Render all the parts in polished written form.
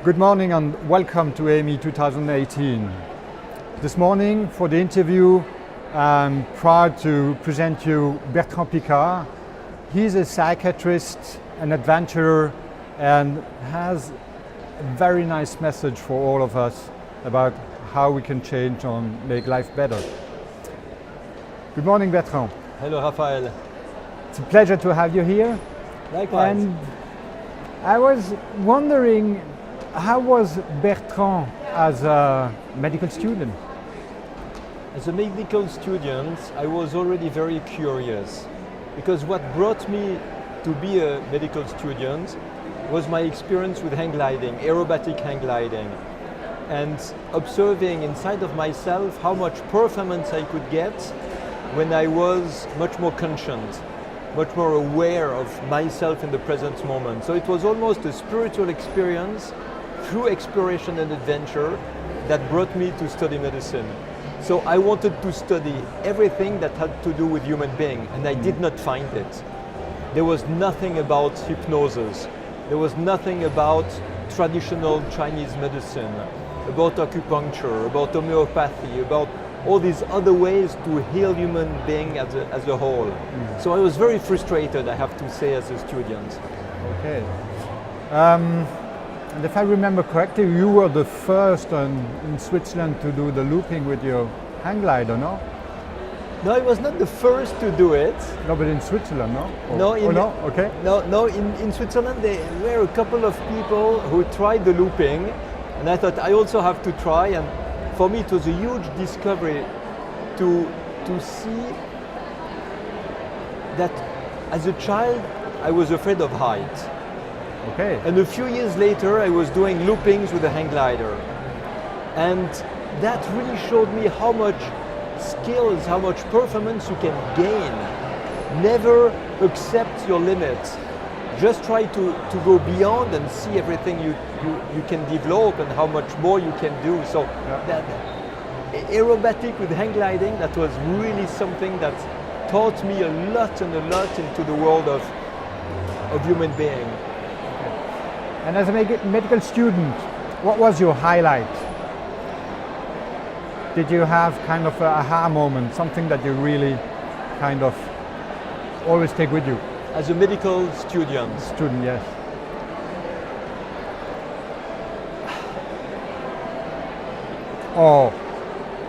Good morning and welcome to AMEE 2018. This morning for the interview I'm proud to present you Bertrand Piccard. He's a psychiatrist, an adventurer, and has a very nice message for all of us about how we can change and make life better. Good morning, Bertrand. Hello, Raphael. It's a pleasure to have you here. Likewise. And I was wondering, how was Bertrand as a medical student? As a medical student, I was already very curious, because what brought me to be a medical student was my experience with hang gliding, aerobatic hang gliding, and observing inside of myself how much performance I could get when I was much more conscious, much more aware of myself in the present moment. So it was almost a spiritual experience through exploration and adventure that brought me to study medicine. So I wanted to study everything that had to do with human being, and I did not find it. There was nothing about hypnosis. There was nothing about traditional Chinese medicine, about acupuncture, about homeopathy, about all these other ways to heal human being as a whole. So I was very frustrated, I have to say, as a student. Okay. And if I remember correctly, you were the first in Switzerland to do the looping with your hang glider, no? No, I was not the first to do it. No, but in Switzerland, no? Okay. No, in Switzerland there were a couple of people who tried the looping, and I thought I also have to try, and for me it was a huge discovery to see that as a child I was afraid of height. Okay. And a few years later I was doing loopings with a hang glider, and that really showed me how much skills, how much performance you can gain. Never accept your limits. Just try to go beyond and see everything you can develop and how much more you can do. So that aerobatic with hang gliding, that was really something that taught me a lot into the world of human being. And as a medical student, what was your highlight? Did you have kind of an aha moment, something that you really kind of always take with you? As a medical student? Student, yes. Or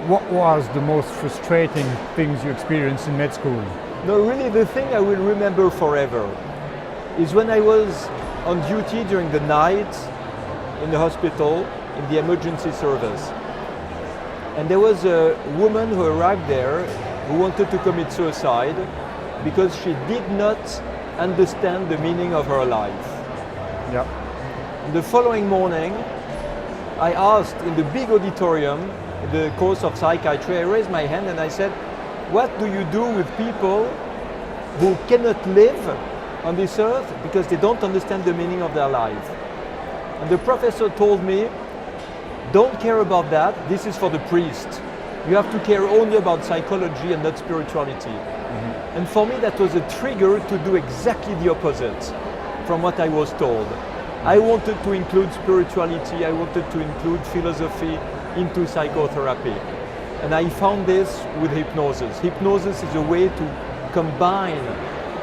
what was the most frustrating things you experienced in med school? No, really the thing I will remember forever is when I was on duty during the night in the hospital in the emergency service. And there was a woman who arrived there who wanted to commit suicide because she did not understand the meaning of her life. Yeah. The following morning, I asked in the big auditorium, in the course of psychiatry, I raised my hand and I said, what do you do with people who cannot live on this earth because they don't understand the meaning of their life? And the professor told me, don't care about that, this is for the priest. You have to care only about psychology and not spirituality. And for me that was a trigger to do exactly the opposite from what I was told. I wanted to include spirituality, I wanted to include philosophy into psychotherapy. And I found this with hypnosis. Hypnosis is a way to combine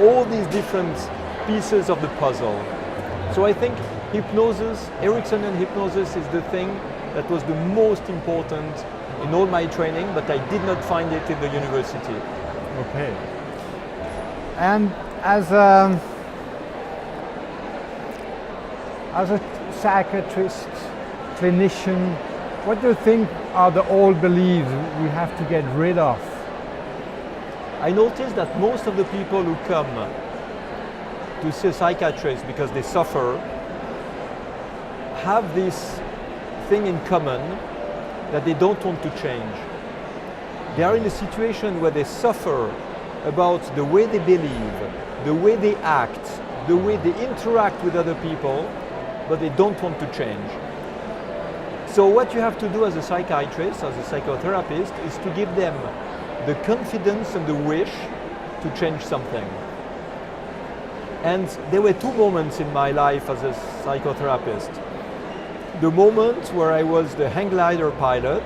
all these different pieces of the puzzle. So I think hypnosis, Ericksonian hypnosis, is the thing that was the most important in all my training, but I did not find it in the university. Okay. And as a psychiatrist, clinician, what do you think are the old beliefs we have to get rid of? I noticed that most of the people who come to see a psychiatrist because they suffer have this thing in common that they don't want to change. They are in a situation where they suffer about the way they believe, the way they act, the way they interact with other people, but they don't want to change. So what you have to do as a psychiatrist, as a psychotherapist, is to give them the confidence and the wish to change something. And there were two moments in my life as a psychotherapist. the moment where I was the hang glider pilot,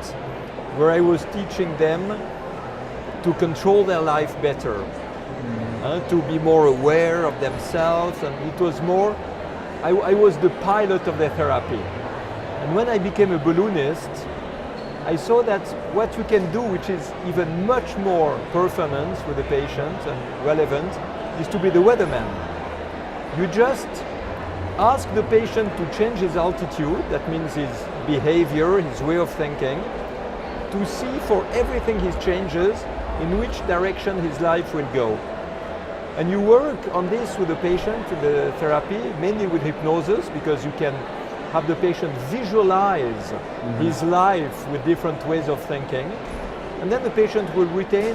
where I was teaching them to control their life better, to be more aware of themselves, and it was more, I was the pilot of their therapy. And when I became a balloonist, I saw that what you can do, which is even much more performance with the patient and relevant, is to be the weatherman. You just ask the patient to change his altitude, that means his behavior, his way of thinking, to see for everything he changes in which direction his life will go. And you work on this with the patient in the therapy, mainly with hypnosis, because you can have the patient visualize his life with different ways of thinking. And then the patient will retain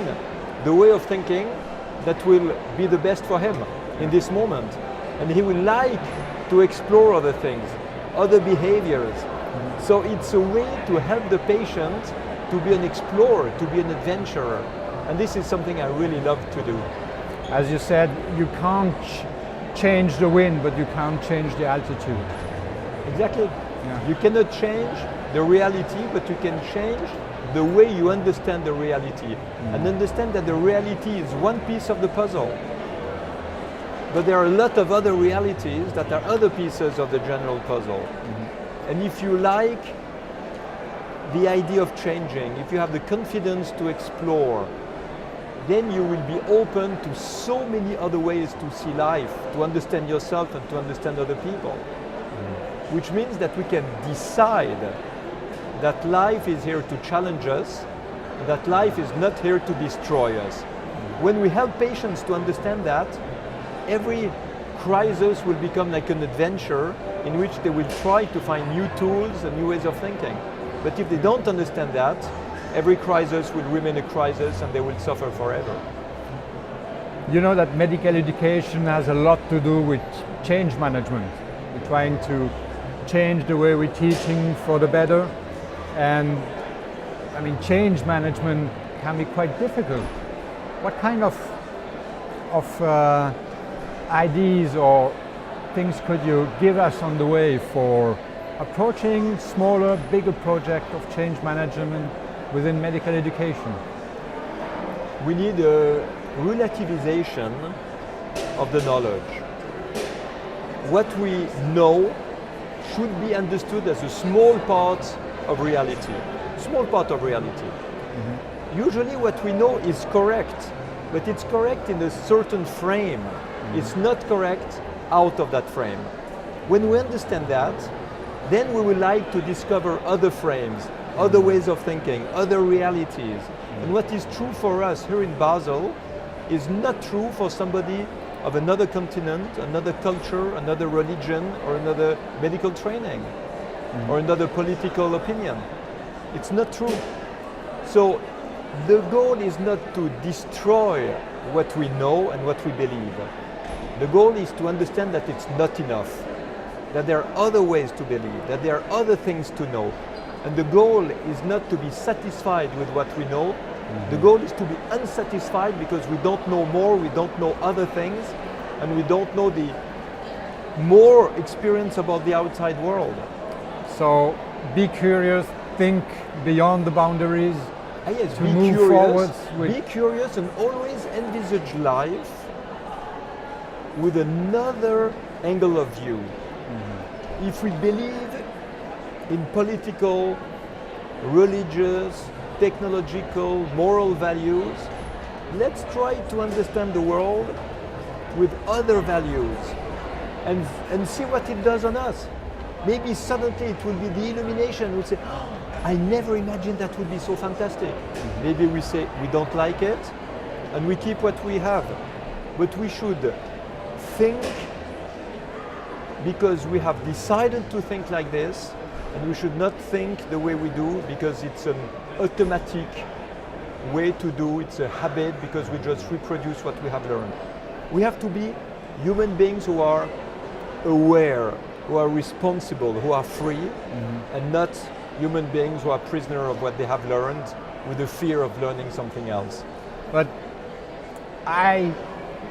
the way of thinking that will be the best for him in this moment. And he will like to explore other things, other behaviors. So it's a way to help the patient to be an explorer, to be an adventurer. And this is something I really love to do. As you said, you can't change the wind, but you can't change the altitude. Exactly. Yeah. You cannot change the reality, but you can change the way you understand the reality. And understand that the reality is one piece of the puzzle. But there are a lot of other realities that are other pieces of the general puzzle. And if you like the idea of changing, if you have the confidence to explore, then you will be open to so many other ways to see life, to understand yourself and to understand other people. Which means that we can decide that life is here to challenge us, that life is not here to destroy us. When we help patients to understand that, every crisis will become like an adventure in which they will try to find new tools and new ways of thinking. But if they don't understand that, every crisis will remain a crisis and they will suffer forever. You know that medical education has a lot to do with change management. We're trying to change the way we're teaching for the better. And I mean, change management can be quite difficult. What kind of ideas or things could you give us on the way for approaching smaller, bigger projects of change management within medical education? We need a relativization of the knowledge. What we know should be understood as a small part of reality. Small part of reality. Usually what we know is correct, but it's correct in a certain frame. It's not correct out of that frame. When we understand that, then we will like to discover other frames, other ways of thinking, other realities. And what is true for us here in Basel is not true for somebody of another continent, another culture, another religion, or another medical training, or another political opinion. It's not true. So the goal is not to destroy what we know and what we believe. The goal is to understand that it's not enough, that there are other ways to believe, that there are other things to know. And the goal is not to be satisfied with what we know. The goal is to be unsatisfied because we don't know more, we don't know other things, and we don't know the more experience about the outside world. So be curious, think beyond the boundaries, Yes, to move forwards. Be curious and always envisage life with another angle of view. If we believe in political, religious, technological, moral values, let's try to understand the world with other values and see what it does on us. Maybe suddenly it will be the illumination. We'll say, oh, I never imagined that would be so fantastic. Maybe we say we don't like it and we keep what we have. But we should think because we have decided to think like this, and we should not think the way we do because it's an automatic way to do, it's a habit because we just reproduce what we have learned. We have to be human beings who are aware, who are responsible, who are free, and not human beings who are prisoners of what they have learned with the fear of learning something else. But I,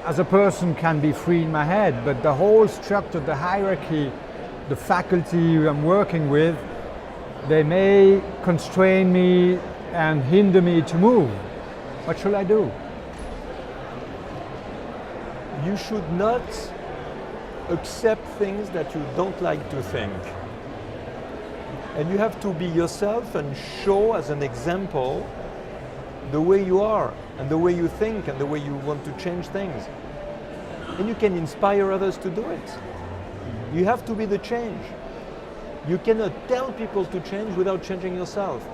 as a person, can be free in my head, but the whole structure, the hierarchy the faculty I'm working with, they may constrain me and hinder me to move. What should I do? You should not accept things that you don't like to think. And you have to be yourself and show as an example the way you are and the way you think and the way you want to change things. And you can inspire others to do it. You have to be the change. You cannot tell people to change without changing yourself.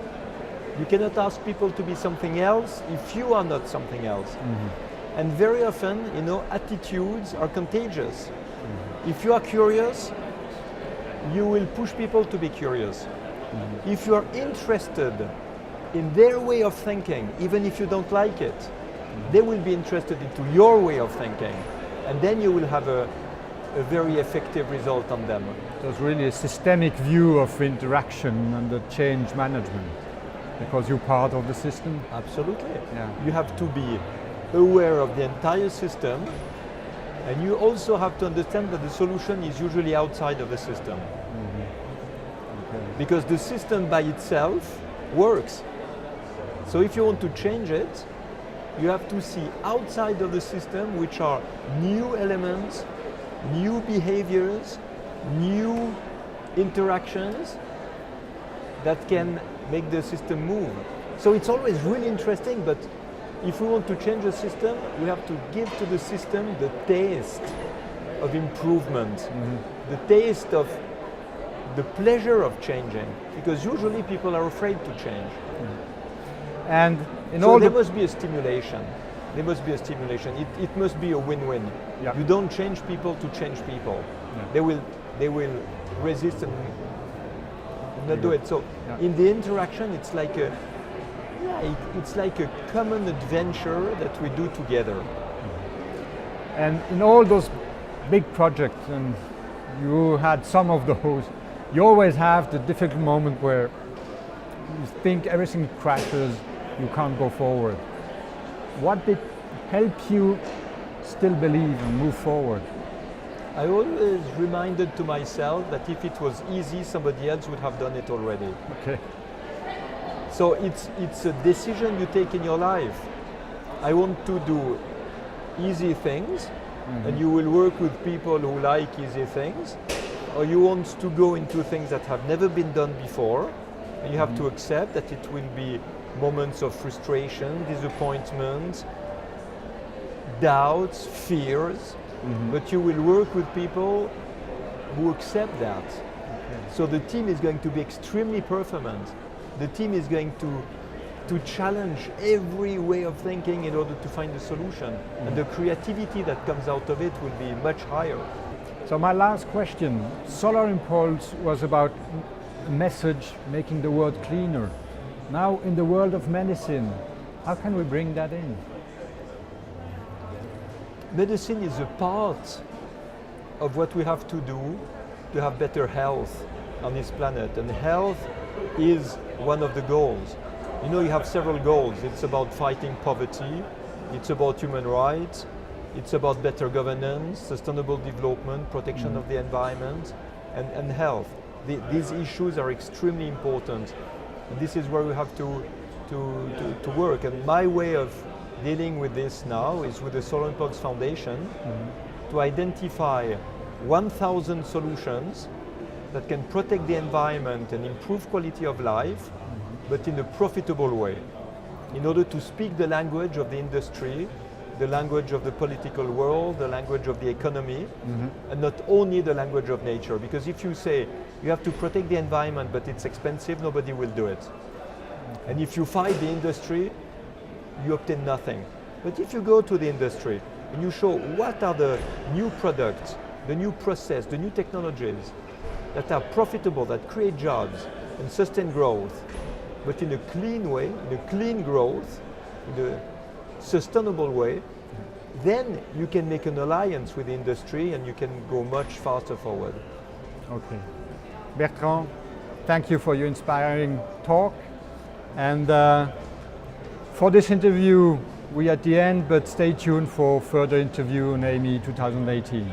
You cannot ask people to be something else if you are not something else. Mm-hmm. And very often, attitudes are contagious. Mm-hmm. If you are curious, you will push people to be curious. Mm-hmm. If you are interested in their way of thinking, even if you don't like it, mm-hmm. they will be interested into your way of thinking. And then you will have a very effective result on them. So it's really a systemic view of interaction and the change management, because you're part of the system. Absolutely. Yeah. You have to be aware of the entire system, and you also have to understand that the solution is usually outside of the system. Mm-hmm. Okay. Because the system by itself works. So if you want to change it, you have to see outside of the system, which are new elements, new behaviors, new interactions that can make the system move. So it's always really interesting, but if we want to change the system, we have to give to the system the taste of improvement, mm-hmm. the taste of the pleasure of changing, because usually people are afraid to change. Mm-hmm. And there must be a stimulation. There must be a stimulation. It must be a win-win. Yeah. You don't change people to change people. Yeah. They will resist and not do it. So in the interaction, it's like a common adventure that we do together. And in all those big projects, and you had some of those, you always have the difficult moment where you think everything crashes, you can't go forward. What did help you still believe and move forward? I always reminded to myself that if it was easy, somebody else would have done it already. Okay. So it's a decision you take in your life. I want to do easy things, mm-hmm. and you will work with people who like easy things, or you want to go into things that have never been done before, and you have mm-hmm. to accept that it will be moments of frustration, disappointment, doubts, fears, mm-hmm. but you will work with people who accept that. Okay. So the team is going to be extremely performant. The team is going to challenge every way of thinking in order to find a solution. Mm-hmm. And the creativity that comes out of it will be much higher. So my last question, Solar Impulse was about a message making the world cleaner. Now in the world of medicine, how can we bring that in? Medicine is a part of what we have to do to have better health on this planet, and health is one of the goals. You have several goals. It's about fighting poverty, it's about human rights, it's about better governance, sustainable development, protection of the environment, and health. These issues are extremely important, and this is where we have to work. And my way of dealing with this now is with the Solar Impulse Foundation to identify 1,000 solutions that can protect the environment and improve quality of life, but in a profitable way, in order to speak the language of the industry, the language of the political world, the language of the economy, and not only the language of nature. Because if you say you have to protect the environment but it's expensive, nobody will do it. And if you fight the industry, you obtain nothing. But if you go to the industry and you show what are the new products, the new process, the new technologies that are profitable, that create jobs and sustain growth, but in a clean way, in a clean growth, in a sustainable way, then you can make an alliance with the industry and you can go much faster forward. Okay. Bertrand, thank you for your inspiring talk. And for this interview, we're at the end, but stay tuned for further interview on AMEE 2018.